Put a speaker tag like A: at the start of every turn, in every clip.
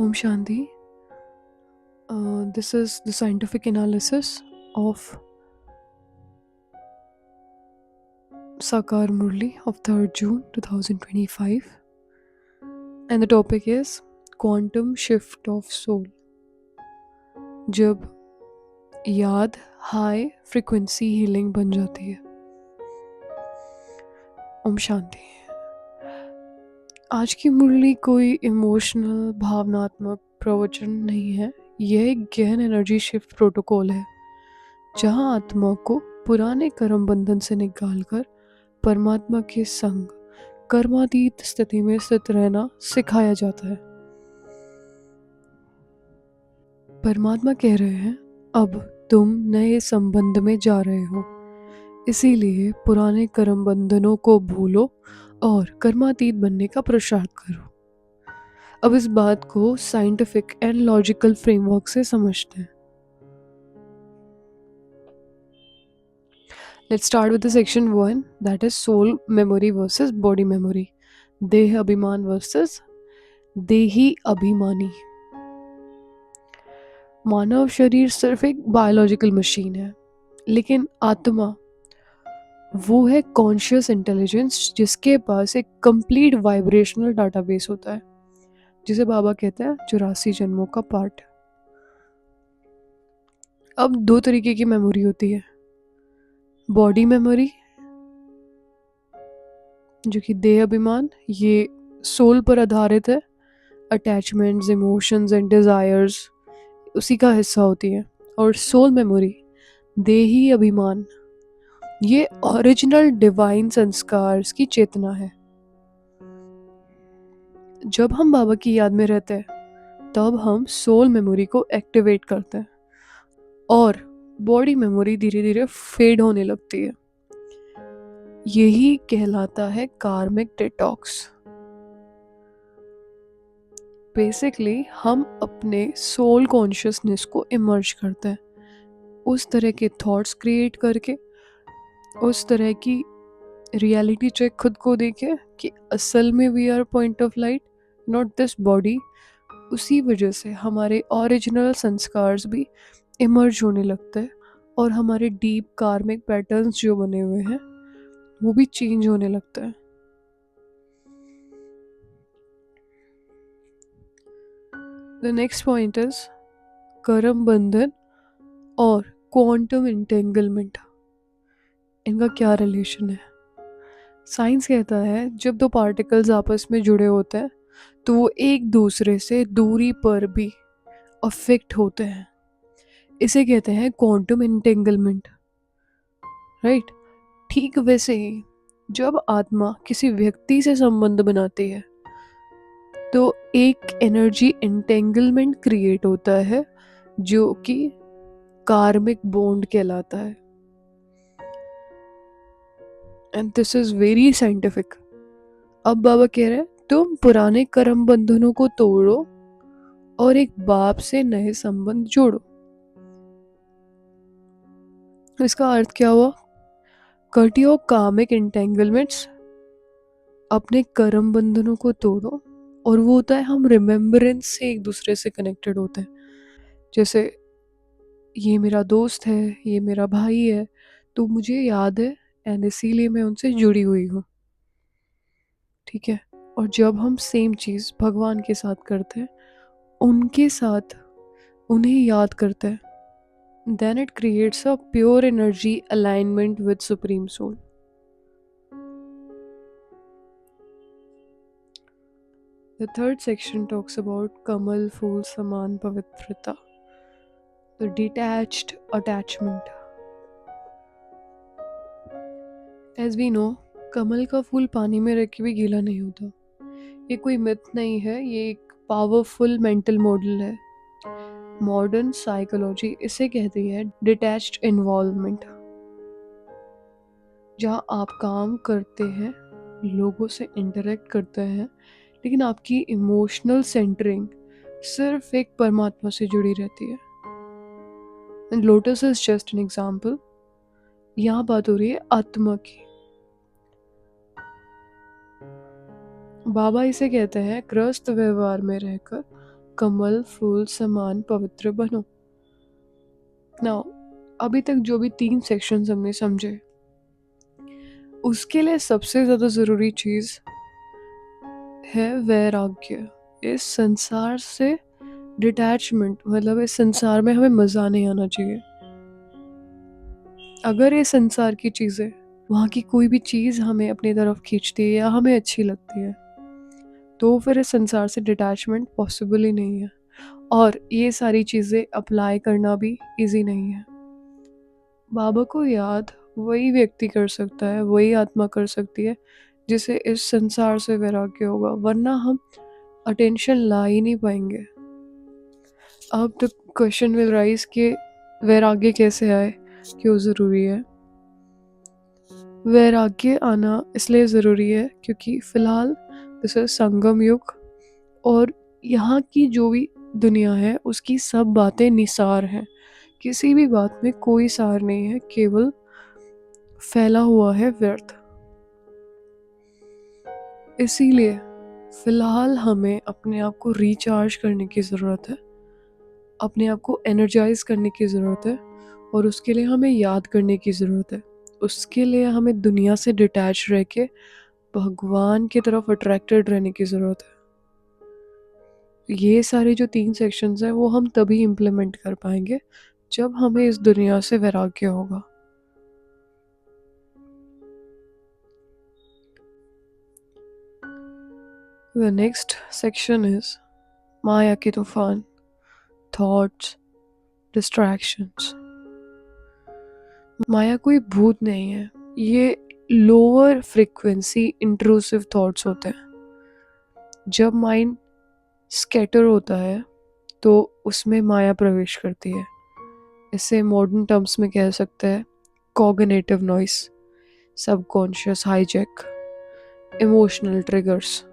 A: Om Shanti. This is the scientific analysis of Sakar Murli of 3rd June 2025, and the topic is Quantum Shift of Soul. जब याद high frequency healing बन जाती है। ओम शांति। आज की मुरली कोई इमोशनल भावनात्मक प्रवचन नहीं है। यह एक गहन एनर्जी शिफ्ट प्रोटोकॉल है जहां आत्मा को पुराने कर्म बंधन से निकालकर परमात्मा के संग कर्मातीत स्थिति में स्थित रहना सिखाया जाता है। परमात्मा कह रहे हैं, अब तुम नए संबंध में जा रहे हो, इसीलिए पुराने कर्म बंधनों को भूलो और कर्मातीत बनने का पुरुषार्थ करो। अब इस बात को साइंटिफिक एंड लॉजिकल फ्रेमवर्क से समझते हैं। Let's start with the section 1, that is soul memory versus body memory. देह अभिमान versus देही अभिमानी। मानव शरीर सिर्फ एक बायोलॉजिकल मशीन है, लेकिन आत्मा वो है कॉन्शियस इंटेलिजेंस जिसके पास एक कंप्लीट वाइब्रेशनल डाटाबेस होता है, जिसे बाबा कहते हैं 84 जन्मों का पार्ट। अब दो तरीके की मेमोरी होती है, बॉडी मेमोरी जो कि देह अभिमान, ये सोल पर आधारित है, अटैचमेंट्स, इमोशंस एंड डिजायर्स उसी का हिस्सा होती है। और सोल मेमोरी देही अभिमान, ये ओरिजिनल डिवाइन संस्कार की चेतना है। जब हम बाबा की याद में रहते हैं तब हम सोल मेमोरी को एक्टिवेट करते हैं और बॉडी मेमोरी धीरे धीरे फेड होने लगती है। यही कहलाता है कार्मिक डिटॉक्स। बेसिकली हम अपने सोल कॉन्शियसनेस को इमर्ज करते हैं, उस तरह के थॉट्स क्रिएट करके, उस तरह की रियलिटी चेक खुद को देके कि असल में we are point of light, not this body. उसी वजह से हमारे ओरिजिनल संस्कार्स भी इमर्ज होने लगते हैं और हमारे डीप कार्मिक पैटर्न्स जो बने हुए हैं वो भी चेंज होने लगता है। द नेक्स्ट पॉइंट इज कर्म बंधन और क्वांटम इंटेंगलमेंट। इनका क्या रिलेशन है? साइंस कहता है जब दो पार्टिकल्स आपस में जुड़े होते हैं तो वो एक दूसरे से दूरी पर भी अफेक्ट होते हैं। इसे कहते हैं क्वांटम इंटेंगलमेंट, राइट? ठीक वैसे ही जब आत्मा किसी व्यक्ति से संबंध बनाती है तो एक एनर्जी एंटेंगलमेंट क्रिएट होता है जो कि कार्मिक बॉन्ड कहलाता है। And this is very scientific. अब बाबा कह रहे हैं तुम पुराने कर्म बंधनों को तोड़ो और एक बाप से नए संबंध जोड़ो। इसका अर्थ क्या हुआ? कट योर कार्मिक एंटेंगलमेंट्स, अपने कर्म बंधनों को तोड़ो। और वो होता है हम रिमेम्बरेंस से एक दूसरे से कनेक्टेड होते हैं। जैसे ये मेरा दोस्त है, ये मेरा भाई है, तो मुझे याद है एंड इसीलिए मैं उनसे जुड़ी हुई हूँ, ठीक है? और जब हम सेम चीज़ भगवान के साथ करते हैं, उनके साथ उन्हें याद करते हैं, then it creates a pure energy alignment with Supreme Soul. The third section talks about Kamal Phool Saman Pavitrata, the detached attachment. As we know, कमल का फूल पानी में रख के भी गीला नहीं होता। ये कोई मिथ नहीं है, ये एक पावरफुल मेंटल मॉडल है। मॉडर्न साइकोलॉजी इसे कहती है डिटैच्ड इन्वॉल्वमेंट, जहाँ आप काम करते हैं, लोगों से इंटरेक्ट करते हैं, लेकिन आपकी इमोशनल सेंटरिंग सिर्फ एक परमात्मा से जुड़ी रहती है। And lotus is just an example. यहाँ बात हो रही है आत्मा की। बाबा इसे कहते हैं ग्रस्त व्यवहार में रहकर कमल फूल समान पवित्र बनो। नाउ अभी तक जो भी 3 सेक्शंस हमने समझे, उसके लिए सबसे ज़्यादा ज़रूरी चीज़ है वैराग्य। इस संसार से डिटैचमेंट, मतलब इस संसार में हमें मज़ा नहीं आना चाहिए। अगर ये संसार की चीज़ें, वहाँ की कोई भी चीज़ हमें अपनी तरफ खींचती है या हमें अच्छी लगती है, तो फिर इस संसार से डिटैचमेंट पॉसिबल ही नहीं है, और ये सारी चीज़ें अप्लाई करना भी इजी नहीं है। बाबा को याद वही व्यक्ति कर सकता है, वही आत्मा कर सकती है जिसे इस संसार से वैराग्य होगा, वरना हम अटेंशन ला ही नहीं पाएंगे। अब द क्वेश्चन विल राइज कि वैराग्य कैसे आए, क्यों ज़रूरी है। वैराग्य आना इसलिए ज़रूरी है क्योंकि फ़िलहाल दिस इज संगम युग, और यहाँ की जो भी दुनिया है उसकी सब बातें निसार हैं। किसी भी बात में कोई सार नहीं है, केवल फैला हुआ है व्यर्थ। इसीलिए फ़िलहाल हमें अपने आप को रिचार्ज करने की ज़रूरत है, अपने आप को एनर्जाइज करने की ज़रूरत है, और उसके लिए हमें याद करने की ज़रूरत है। उसके लिए हमें दुनिया से डिटैच रह के भगवान की तरफ अट्रैक्टेड रहने की ज़रूरत है। ये सारे जो 3 सेक्शंस हैं वो हम तभी इम्प्लीमेंट कर पाएंगे जब हमें इस दुनिया से वैराग्य होगा। The next section is माया के तूफान, थॉट्स, डिस्ट्रैक्शंस। माया कोई भूत नहीं है, ये लोअर फ्रीक्वेंसी इंट्रूसिव थॉट्स होते हैं। जब माइंड स्कैटर होता है तो उसमें माया प्रवेश करती है। इसे मॉडर्न टर्म्स में कह सकते हैं cognitive noise, subconscious hijack, emotional triggers.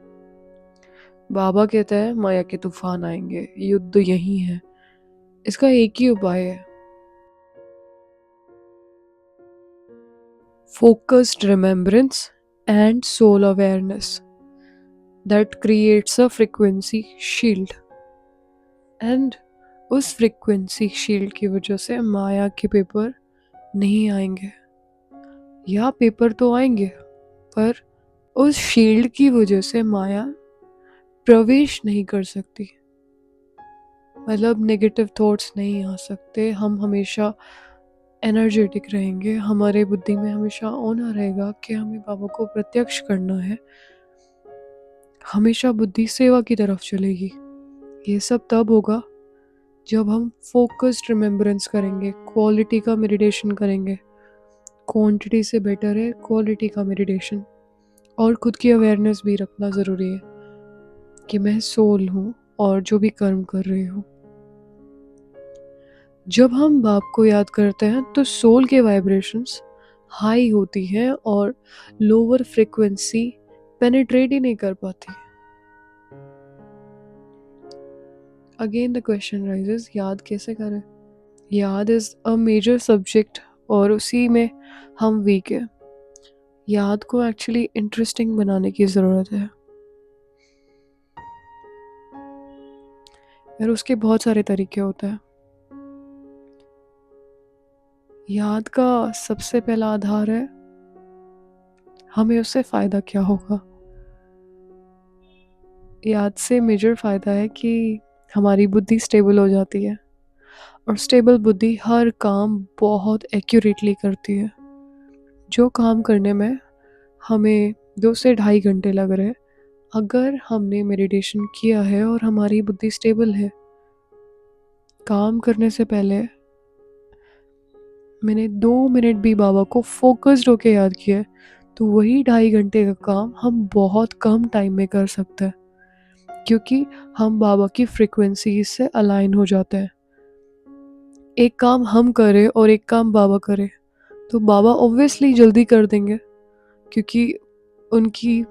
A: बाबा कहता है माया के तूफान आएंगे, युद्ध यही है। इसका एक ही उपाय है, focused remembrance and soul awareness that creates a frequency shield. And उस फ्रीक्वेंसी शील्ड की वजह से माया के पेपर नहीं आएंगे, या पेपर तो आएंगे पर उस शील्ड की वजह से माया प्रवेश नहीं कर सकती। मतलब नेगेटिव थॉट्स नहीं आ सकते, हम हमेशा एनर्जेटिक रहेंगे, हमारे बुद्धि में हमेशा होना रहेगा कि हमें बाबा को प्रत्यक्ष करना है। हमेशा बुद्धि सेवा की तरफ चलेगी। ये सब तब होगा जब हम फोकस्ड रिमेम्बरेंस करेंगे, क्वालिटी का मेडिटेशन करेंगे। क्वांटिटी से बेटर है क्वालिटी का मेडिटेशन। और खुद की अवेयरनेस भी रखना ज़रूरी है कि मैं सोल हूँ और जो भी कर्म कर रही हूँ। जब हम बाप को याद करते हैं तो सोल के वाइब्रेशंस हाई होती हैं और लोअर फ्रिक्वेंसी पेनिट्रेट ही नहीं कर पाती। अगेन द क्वेश्चन राइजेस, याद कैसे करें। याद इज़ अ मेजर सब्जेक्ट और उसी में हम वीक है। याद को एक्चुअली इंटरेस्टिंग बनाने की ज़रूरत है, और उसके बहुत सारे तरीके होते हैं। याद का सबसे पहला आधार है हमें उससे फ़ायदा क्या होगा। याद से मेजर फ़ायदा है कि हमारी बुद्धि स्टेबल हो जाती है, और स्टेबल बुद्धि हर काम बहुत एक्यूरेटली करती है। जो काम करने में हमें 2 से ढाई घंटे लग रहे हैं, अगर हमने मेडिटेशन किया है और हमारी बुद्धि स्टेबल है, काम करने से पहले मैंने 2 मिनट भी बाबा को फोकस्ड होके याद किया है, तो वही 2.5 घंटे का काम हम बहुत कम टाइम में कर सकते हैं, क्योंकि हम बाबा की फ्रिक्वेंसी से अलाइन हो जाते हैं। एक काम हम करें और एक काम बाबा करें तो बाबा ऑब्वियसली जल्दी कर देंगे, क्योंकि उनकी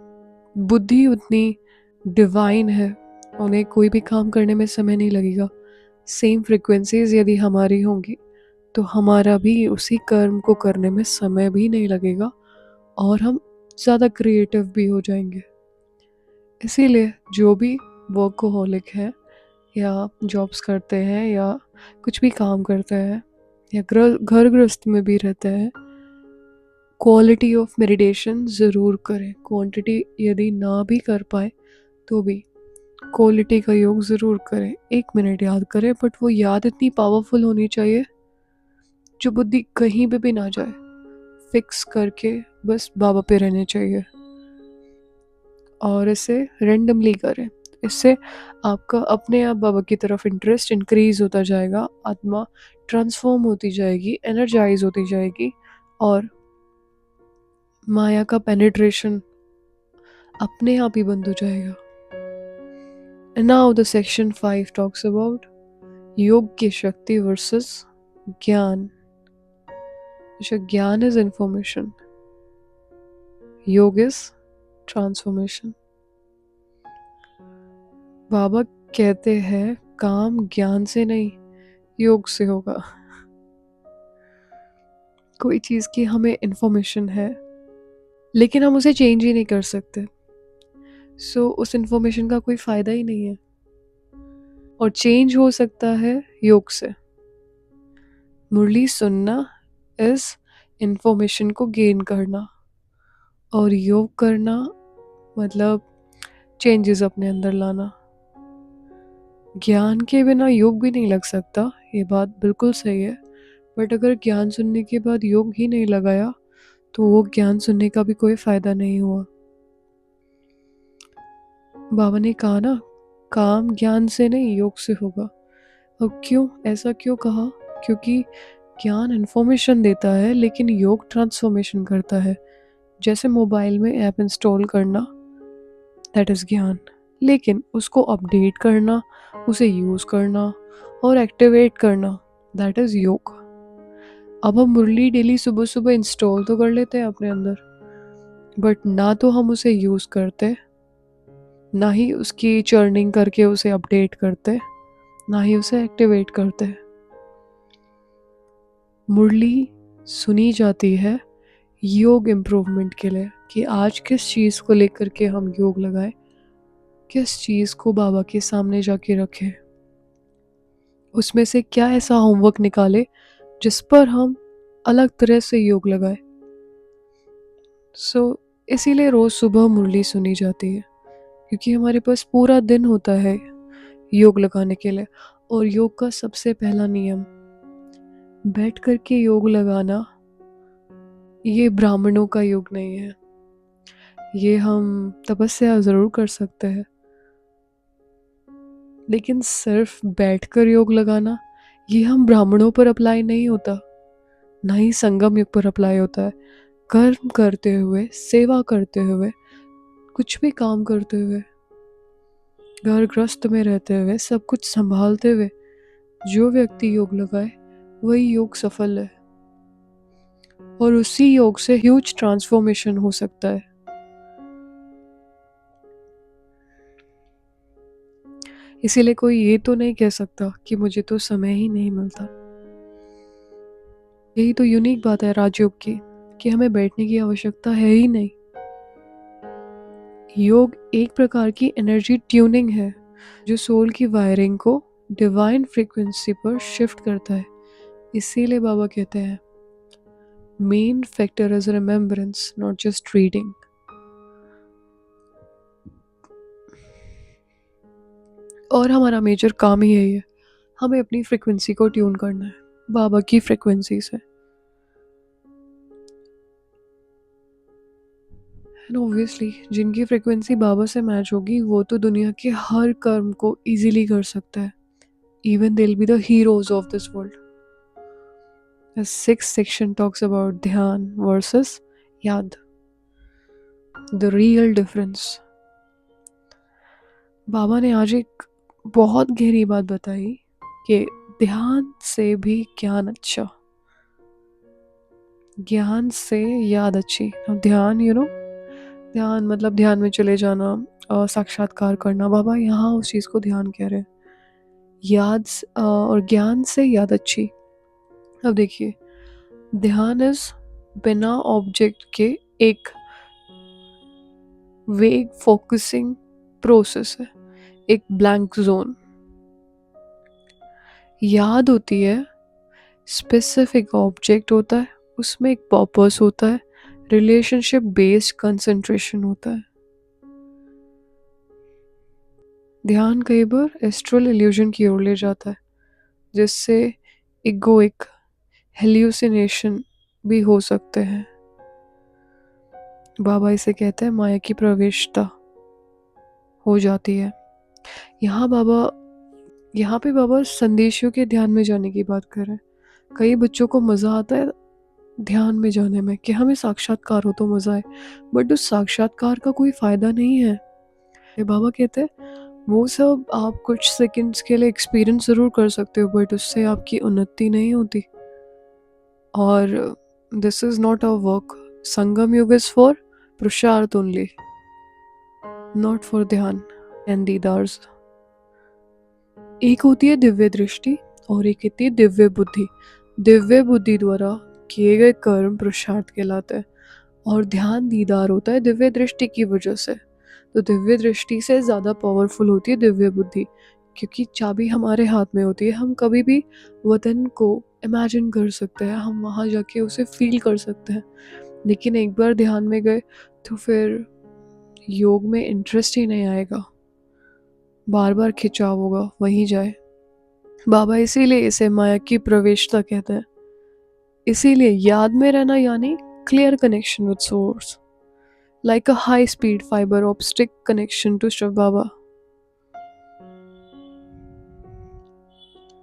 A: बुद्धि उतनी डिवाइन है, उन्हें कोई भी काम करने में समय नहीं लगेगा। सेम फ्रिक्वेंसीज यदि हमारी होंगी तो हमारा भी उसी कर्म को करने में समय भी नहीं लगेगा, और हम ज़्यादा क्रिएटिव भी हो जाएंगे। इसीलिए जो भी वर्कहोलिक है या जॉब्स करते हैं या कुछ भी काम करते हैं या घर गृहस्थ में भी रहते हैं, क्वालिटी ऑफ मेडिटेशन ज़रूर करें। क्वांटिटी यदि ना भी कर पाए तो भी क्वालिटी का योग ज़रूर करें। 1 मिनट याद करें, बट वो याद इतनी पावरफुल होनी चाहिए जो बुद्धि कहीं पे भी ना जाए, फिक्स करके बस बाबा पे रहने चाहिए। और इसे रेंडमली करें। इससे आपका अपने आप बाबा की तरफ इंटरेस्ट इंक्रीज होता जाएगा, आत्मा ट्रांसफॉर्म होती जाएगी, एनर्जाइज होती जाएगी और माया का पेनिट्रेशन अपने आप ही बंद हो जाएगा। And now the section 5 talks about योग की शक्ति versus ज्ञान। ज्ञान is information, योग is transformation। बाबा कहते हैं काम ज्ञान से नहीं योग से होगा। कोई चीज़ की हमें इंफॉर्मेशन है लेकिन हम उसे चेंज ही नहीं कर सकते, सो उस इंफॉर्मेशन का कोई फ़ायदा ही नहीं है। और चेंज हो सकता है योग से। मुरली सुनना इस इंफॉर्मेशन को गेन करना, और योग करना मतलब चेंजेस अपने अंदर लाना। ज्ञान के बिना योग भी नहीं लग सकता, ये बात बिल्कुल सही है। बट अगर ज्ञान सुनने के बाद योग ही नहीं लगाया तो वो ज्ञान सुनने का भी कोई फ़ायदा नहीं हुआ। बाबा ने कहा ना, काम ज्ञान से नहीं योग से होगा। अब क्यों, ऐसा क्यों कहा? क्योंकि ज्ञान इन्फॉर्मेशन देता है लेकिन योग ट्रांसफॉर्मेशन करता है। जैसे मोबाइल में ऐप इंस्टॉल करना, दैट इज़ ज्ञान, लेकिन उसको अपडेट करना, उसे यूज़ करना और एक्टिवेट करना, दैट इज़ योग। अब हम मुरली डेली सुबह सुबह इंस्टॉल तो कर लेते हैं अपने अंदर, बट ना तो हम उसे यूज़ करते, ना ही उसकी चर्निंग करके उसे अपडेट करते, ना ही उसे एक्टिवेट करते। मुरली सुनी जाती है योग इम्प्रूवमेंट के लिए, कि आज किस चीज़ को लेकर के हम योग लगाएं, किस चीज़ को बाबा के सामने जाके रखें, उसमें से क्या ऐसा होमवर्क निकाले जिस पर हम अलग तरह से योग लगाएं। इसीलिए रोज़ सुबह मुरली सुनी जाती है, क्योंकि हमारे पास पूरा दिन होता है योग लगाने के लिए। और योग का सबसे पहला नियम, बैठ करके योग लगाना। ये ब्राह्मणों का योग नहीं है, ये हम तपस्या ज़रूर कर सकते हैं, लेकिन सिर्फ बैठकर योग लगाना ये हम ब्राह्मणों पर अप्लाई नहीं होता, ना ही संगम युग पर अप्लाई होता है। कर्म करते हुए, सेवा करते हुए, कुछ भी काम करते हुए, घर गृहस्थ में रहते हुए, सब कुछ संभालते हुए जो व्यक्ति योग लगाए वही योग सफल है, और उसी योग से ह्यूज ट्रांसफॉर्मेशन हो सकता है। इसीलिए कोई ये तो नहीं कह सकता कि मुझे तो समय ही नहीं मिलता। यही तो यूनिक बात है राजयोग की, कि हमें बैठने की आवश्यकता है ही नहीं। योग एक प्रकार की एनर्जी ट्यूनिंग है जो सोल की वायरिंग को डिवाइन फ्रीक्वेंसी पर शिफ्ट करता है। इसीलिए बाबा कहते हैं main factor is remembrance, not just reading. और हमारा मेजर काम ही यही है, हमें अपनी फ्रीक्वेंसी को ट्यून करना है बाबा की फ्रीक्वेंसी से। एंड ऑब्वियसली जिनकी फ्रीक्वेंसी बाबा से मैच होगी वो तो दुनिया के हर कर्म को इजीली कर सकता है। Even they will be the heroes of this world. The sixth section talks about ध्यान versus याद, the real difference। बाबा ने आज एक बहुत गहरी बात बताई कि ध्यान से भी ज्ञान अच्छा, ज्ञान से याद अच्छी। ध्यान ध्यान मतलब ध्यान में चले जाना और साक्षात्कार करना, बाबा यहाँ उस चीज़ को ध्यान कह रहे हैं। याद और ज्ञान से याद अच्छी। अब देखिए, ध्यान इज बिना ऑब्जेक्ट के एक वेग फोकसिंग प्रोसेस है, एक ब्लैंक जोन। याद होती है, स्पेसिफिक ऑब्जेक्ट होता है, उसमें एक पर्पस होता है, रिलेशनशिप बेस्ड कंसंट्रेशन होता है। ध्यान कई बार एस्ट्रल इल्यूजन की ओर ले जाता है, जिससे इगोइक हेल्यूसिनेशन भी हो सकते हैं। बाबा इसे कहते हैं माया की प्रवेशता हो जाती है। यहाँ बाबा यहाँ पे बाबा संदेशियों के ध्यान में जाने की बात कर रहे हैं। कई बच्चों को मज़ा आता है ध्यान में जाने में कि हमें साक्षात्कार हो तो मज़ा आए, बट उस साक्षात्कार का कोई फ़ायदा नहीं है। ये बाबा कहते हैं वो सब आप कुछ सेकंड्स के लिए एक्सपीरियंस ज़रूर कर सकते हो, बट उससे आपकी उन्नति नहीं होती। और this is not a work. संगम युग इज़ फॉर पुरुषार्थ ओनली, नॉट फॉर ध्यान एंड दीदार्स। एक होती है दिव्य दृष्टि और एक होती है दिव्य बुद्धि। दिव्य बुद्धि द्वारा किए गए कर्म पुरुषार्थ कहलाते हैं, और ध्यान दीदार होता है दिव्य दृष्टि की वजह से। तो दिव्य दृष्टि से ज़्यादा पावरफुल होती है दिव्य बुद्धि, क्योंकि चाबी हमारे हाथ में होती है। हम कभी भी वतन को इमेजिन कर सकते हैं, हम वहाँ जाके उसे फील कर सकते हैं, लेकिन एक बार ध्यान में गए तो फिर योग में इंटरेस्ट ही नहीं आएगा, बार बार खिंचाव होगा वहीं जाए। बाबा इसीलिए इसे माया की प्रवेशता कहते हैं। इसीलिए याद में रहना यानी clear connection with source, like a high speed fiber optic connection to Shiv Baba.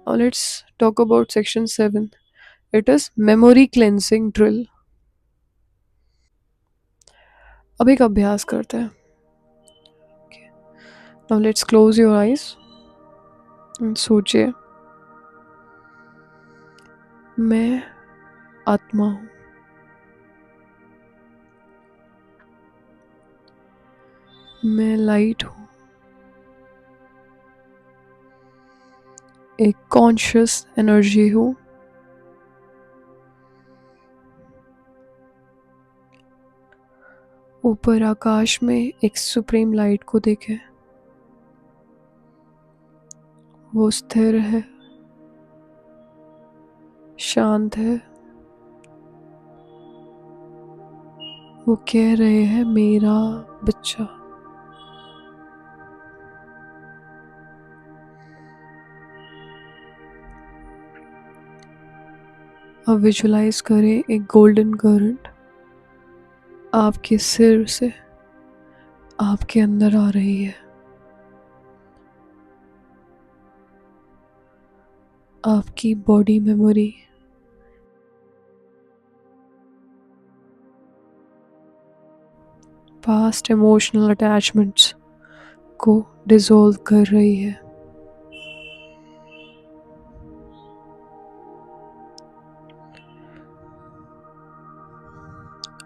A: Now let's talk about section 7. It is memory cleansing drill. अब एक अभ्यास करते हैं। Now let's close your eyes and सोचिए, मैं आत्मा हूँ, मैं लाइट हूँ, एक कॉन्शियस एनर्जी हूँ। ऊपर आकाश में एक सुप्रीम लाइट को देखें, वो स्थिर है, शांत है। वो कह रहे हैं मेरा बच्चा। अब विजुलाइज करें एक गोल्डन करंट आपके सिर से आपके अंदर आ रही है। आपकी body memory, past emotional attachments को डिसॉल्व कर रही है।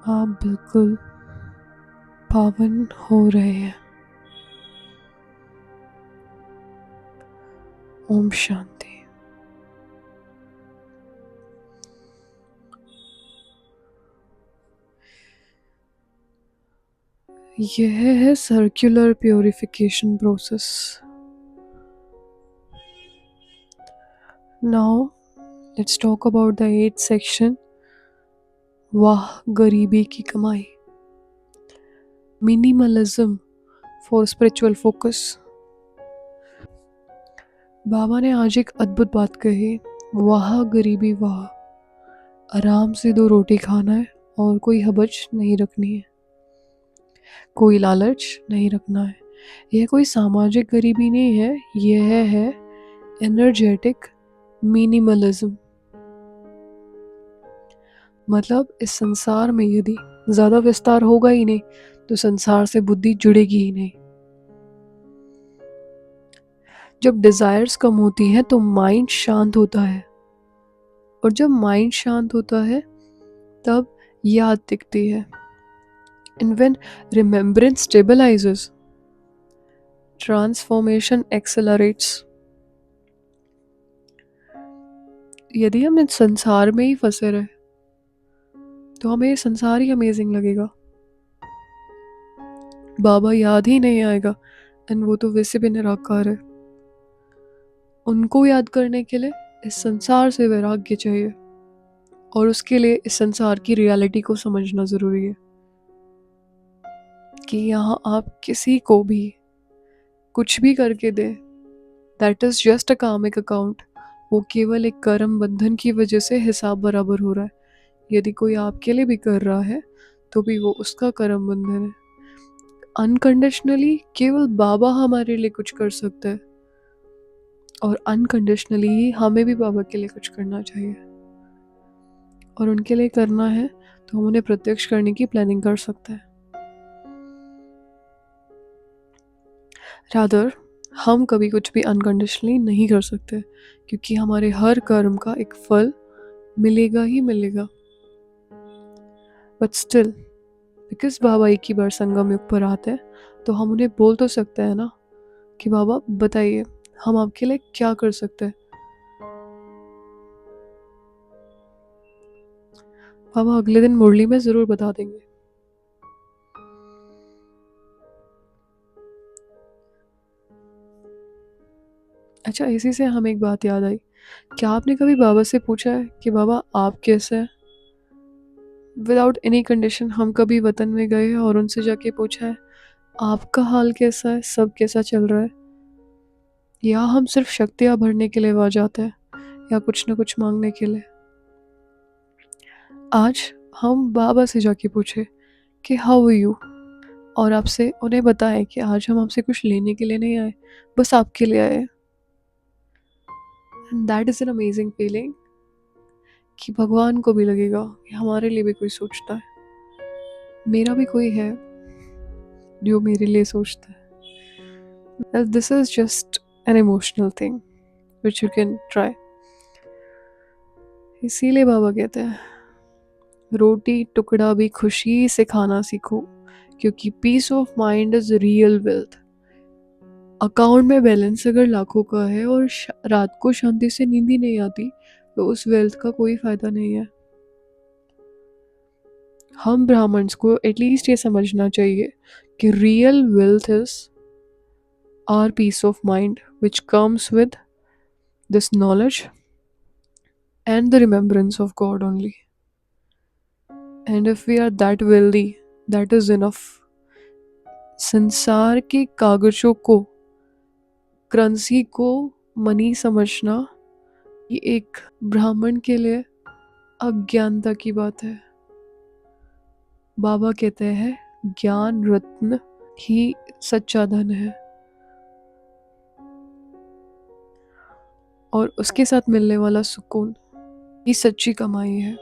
A: आप बिल्कुल पावन हो रहे हैं। ओम शांति। यह है circular purification process. Now let's talk about the 8th section, वाह गरीबी की कमाई, मिनिमलिज्म फॉर स्पिरिचुअल फोकस। बाबा ने आज एक अद्भुत बात कही, वाह गरीबी वाह। आराम से 2 रोटी खाना है और कोई हबच नहीं रखनी है, कोई लालच नहीं रखना है। यह कोई सामाजिक गरीबी नहीं है, यह है एनर्जेटिक मिनिमलिज्म। मतलब इस संसार में यदि ज़्यादा विस्तार होगा ही नहीं तो संसार से बुद्धि जुड़ेगी ही नहीं। जब डिज़ायर्स कम होती हैं तो माइंड शांत होता है, और जब माइंड शांत होता है तब याद दिखती है। And when remembrance stabilizes, transformation accelerates. यदि हम इस संसार में ही फंसे रहे तो हमें ये संसार ही अमेजिंग लगेगा, बाबा याद ही नहीं आएगा, एंड वो तो वैसे भी निराकार है। उनको याद करने के लिए इस संसार से वैराग्य चाहिए, और उसके लिए इस संसार की रियलिटी को समझना ज़रूरी है कि यहाँ आप किसी को भी कुछ भी करके दे, that is just a karmic account. वो केवल एक कर्म बंधन की वजह से हिसाब बराबर हो रहा है। यदि कोई आपके लिए भी कर रहा है तो भी वो उसका कर्म बंधन है। अनकंडीशनली केवल बाबा हमारे लिए कुछ कर सकता है, और अनकंडीशनली ही हमें भी बाबा के लिए कुछ करना चाहिए। और उनके लिए करना है तो हम उन्हें प्रत्यक्ष करने की प्लानिंग कर सकते हैं। रादर हम कभी कुछ भी अनकंडीशनली नहीं कर सकते, क्योंकि हमारे हर कर्म का एक फल मिलेगा ही मिलेगा। बट स्टिल बिकॉज बाबा एक ही बार संगम युग पर आते हैं, तो हम उन्हें बोल तो सकते हैं ना कि बाबा बताइए हम आपके लिए क्या कर सकते हैं। बाबा अगले दिन मुरली में ज़रूर बता देंगे। अच्छा, इसी से हमें एक बात याद आई। क्या आपने कभी बाबा से पूछा है कि बाबा आप कैसे हैं? विदाउट एनी कंडीशन हम कभी वतन में गए और उनसे जाके पूछा है आपका हाल कैसा है, सब कैसा चल रहा है? या हम सिर्फ शक्तियाँ भरने के लिए वहाँ जाते हैं, या कुछ ना कुछ मांगने के लिए? आज हम बाबा से जाके पूछे कि हाउ आर यू, और आपसे उन्हें बताएं कि आज हम आपसे कुछ लेने के लिए नहीं आए, बस आपके लिए आए। And that is an amazing feeling कि भगवान को भी लगेगा कि हमारे लिए भी कोई सोचता है, मेरा भी कोई है जो मेरे लिए सोचता है। This is just an emotional thing which you can try. इसीलिए बाबा कहते हैं रोटी टुकड़ा भी खुशी से खाना सीखो, क्योंकि peace of mind is real wealth. Account में बैलेंस अगर लाखों का है और रात को शांति से नींद ही नहीं आती, तो उस वेल्थ का कोई फायदा नहीं है। हम ब्राह्मण्स को एटलीस्ट ये समझना चाहिए कि real wealth is our peace of mind which comes with this knowledge and the remembrance of God only. And if we are that wealthy, that is enough. संसार के कागजों को, करेंसी को मनी समझना, ये एक ब्राह्मण के लिए अज्ञानता की बात है। बाबा कहते हैं ज्ञान रत्न ही सच्चा धन है, और उसके साथ मिलने वाला सुकून ही सच्ची कमाई है।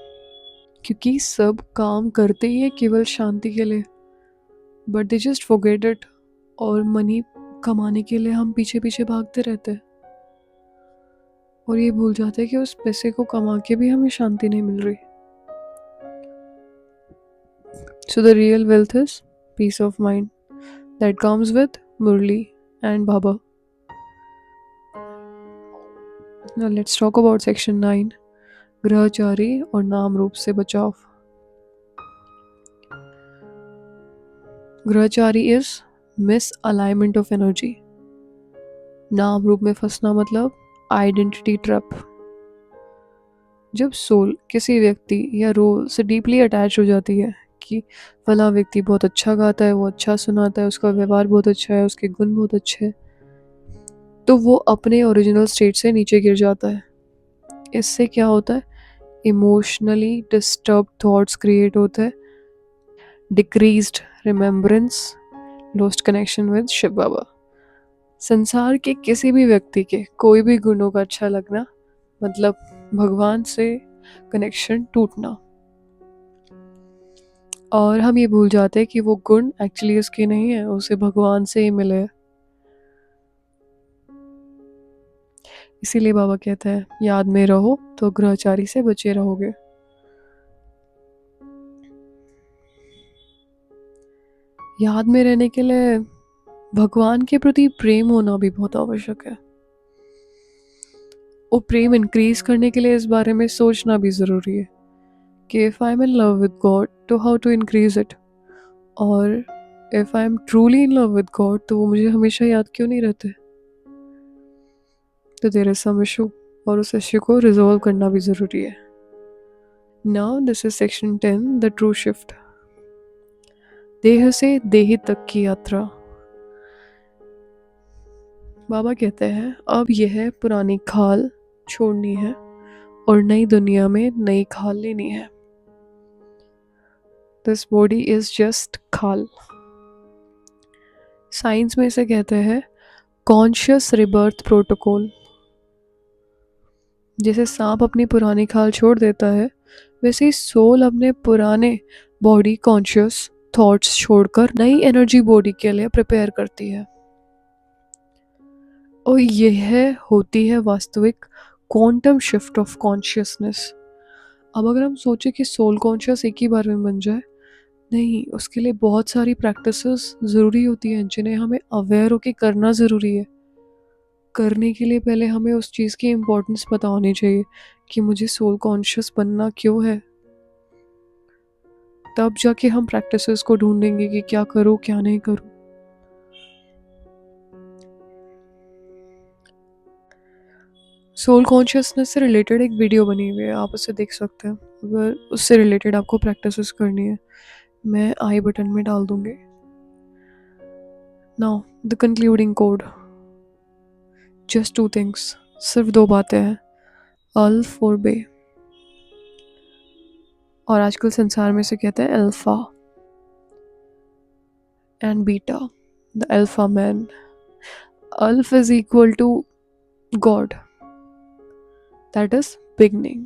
A: क्योंकि सब काम करते ही है केवल शांति के लिए, but they just forget it, और मनी कमाने के लिए हम पीछे पीछे भागते रहते हैं, और ये भूल जाते हैं कि उस पैसे को कमा के भी हमें शांति नहीं मिल रही। So the real wealth is peace of mind that comes with मुरली एंड बाबा। Now let's talk about section 9, ग्रहचारी और नाम रूप से बचाव। ग्रहचारी is misalignment of energy. नाम रूप में फंसना मतलब आइडेंटिटी ट्रैप। जब सोल किसी व्यक्ति या रोल से डीपली अटैच हो जाती है कि फला व्यक्ति बहुत अच्छा गाता है, वो अच्छा सुनाता है, उसका व्यवहार बहुत अच्छा है, उसके गुण बहुत अच्छे हैं, तो वो अपने ओरिजिनल स्टेट से नीचे गिर जाता है। इससे क्या होता है? इमोशनली डिस्टर्ब थॉट्स क्रिएट होते हैं, decreased remembrance, lost connection with Shiv Baba. संसार के किसी भी व्यक्ति के कोई भी गुणों का अच्छा लगना मतलब भगवान से कनेक्शन टूटना, और हम ये भूल जाते हैं कि वो गुण एक्चुअली उसके नहीं है, उसे भगवान से ही मिले। इसीलिए बाबा कहते हैं याद में रहो तो ग्रहचारी से बचे रहोगे। याद में रहने के लिए भगवान के प्रति प्रेम होना भी बहुत आवश्यक है। वो प्रेम इंक्रीज करने के लिए इस बारे में सोचना भी ज़रूरी है कि if I am in love with God तो हाउ टू इंक्रीज इट, और if I am truly in love with God तो वो मुझे हमेशा याद क्यों नहीं रहते। तो देयर इज सम इशू, और उस इश्यू को रिजॉल्व करना भी ज़रूरी है. Now this is section 10, the true shift. देह से देह तक की यात्रा. बाबा कहते हैं अब यह पुरानी खाल छोड़नी है और नई दुनिया में नई खाल लेनी है. दिस बॉडी इज जस्ट खाल. साइंस में इसे कहते हैं कॉन्शियस रिबर्थ प्रोटोकॉल. जैसे सांप अपनी पुरानी खाल छोड़ देता है, वैसे ही सोल अपने पुराने बॉडी कॉन्शियस थॉट्स छोड़कर नई एनर्जी बॉडी के लिए प्रिपेयर करती है. और यह होती है वास्तविक क्वांटम शिफ्ट ऑफ कॉन्शियसनेस. अब अगर हम सोचें कि सोल कॉन्शियस एक ही बार में बन जाए, नहीं, उसके लिए बहुत सारी प्रैक्टिसेस ज़रूरी होती हैं जिन्हें हमें अवेयर होकर करना ज़रूरी है. करने के लिए पहले हमें उस चीज़ की इम्पोर्टेंस पता होनी चाहिए कि मुझे सोल कॉन्शियस बनना क्यों है. तब जाके हम प्रैक्टिसेस को ढूंढेंगे कि क्या करूँ क्या नहीं करूँ. सोल कॉन्शियसनेस से रिलेटेड एक वीडियो बनी हुई है, आप उसे देख सकते हैं अगर उससे रिलेटेड आपको प्रैक्टिसेस करनी है. मैं आई बटन में डाल दूंगी. Now the concluding code. Just two things, सिर्फ दो बातें हैं. अल्फ और बे. और आजकल संसार में से कहते हैं alpha and beta. The alpha man. अल्फ is equal to God, that is beginning,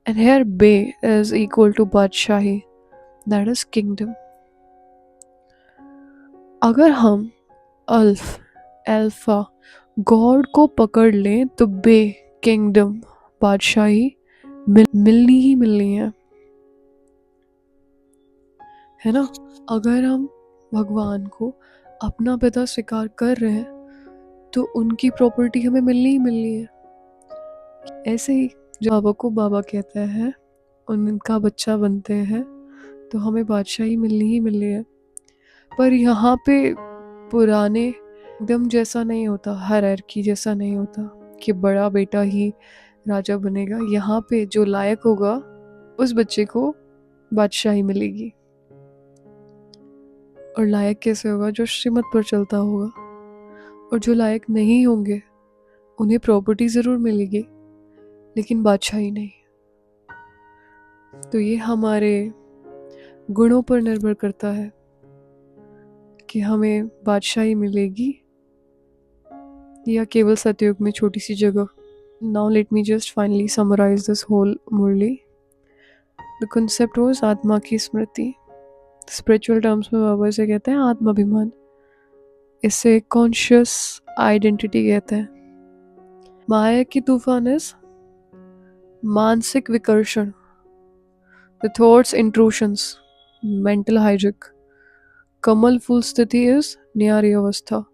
A: and here Bay is equal to Badshahi, that is kingdom. अगर हम अल्फ अल्फा गॉड को पकड़ लें तो बे किंगडम बादशाही मिलनी ही मिलनी है ना. अगर हम भगवान को अपना पिता स्वीकार कर रहे हैं तो उनकी प्रॉपर्टी हमें मिलनी ही मिलनी है. ऐसे ही जो बाबा को बाबा कहते हैं, उनका बच्चा बनते हैं तो हमें बादशाही मिलनी ही मिलनी है. पर यहाँ पे पुराने एकदम जैसा नहीं होता, हायरार्की जैसा नहीं होता कि बड़ा बेटा ही राजा बनेगा. यहाँ पे जो लायक होगा उस बच्चे को बादशाही मिलेगी. और लायक कैसे होगा? जो श्रीमत पर चलता होगा. और जो लायक नहीं होंगे उन्हें प्रॉपर्टी ज़रूर मिलेगी लेकिन बादशाही नहीं. तो ये हमारे गुणों पर निर्भर करता है कि हमें बादशाही मिलेगी या केवल सतयुग में छोटी सी जगह. Now let me just finally summarise this whole Murli. The concept was आत्मा की स्मृति. स्पिरिचुअल टर्म्स में बाबा इसे कहते हैं आत्माभिमान. इसे कॉन्शियस आइडेंटिटी कहते हैं. माया की तूफान इज मानसिक विकर्षण, द थॉट्स इंट्रूशंस, मेंटल हाइजैक. कमल फूल स्थिति इज न्यारी अवस्था,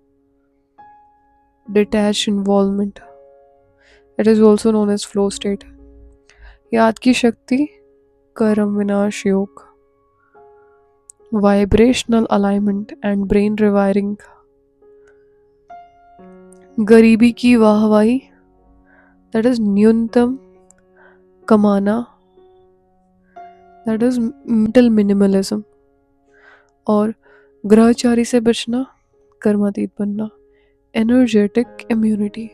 A: detached involvement. It is also known as flow state. याद की शक्ति कर्म विनाश योग, vibrational alignment and brain rewiring. गरीबी की वाहवाही, that is न्यूनतम कमाना, that is mental minimalism. और ग्रहचारी से बचना, कर्मातीत बनना, energetic immunity.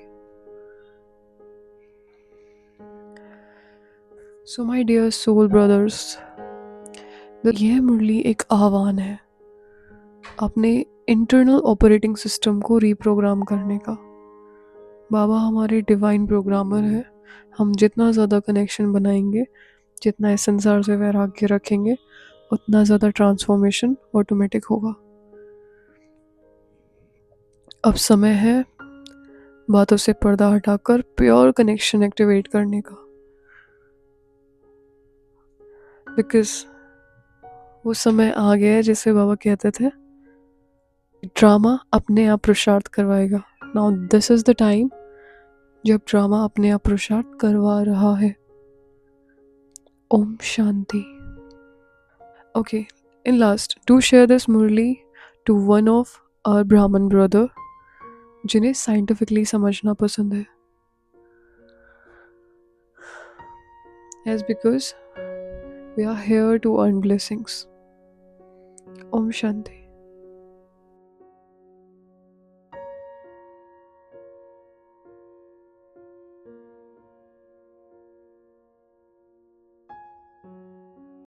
A: So my dear soul brothers, यह मुरली एक आह्वान है अपने इंटरनल ऑपरेटिंग सिस्टम को रीप्रोग्राम करने का. बाबा हमारे डिवाइन प्रोग्रामर है. हम जितना ज़्यादा कनेक्शन बनाएंगे, जितना इस संसार से वैराग्य रखेंगे, उतना ज़्यादा ट्रांसफॉर्मेशन ऑटोमेटिक होगा. अब समय है बातों से पर्दा हटाकर प्योर कनेक्शन एक्टिवेट करने का. बिकॉज वो समय आ गया है जिसे बाबा कहते थे ड्रामा अपने आप पुरुषार्थ करवाएगा. Now this is the time जब ड्रामा अपने आप पुरुषार्थ करवा रहा है. ओम शांति. Okay, in last do share this मुरली टू वन ऑफ आवर ब्राह्मण ब्रदर जिन्हें साइंटिफिकली समझना पसंद है. is because we are here to earn blessings. Om Shanti.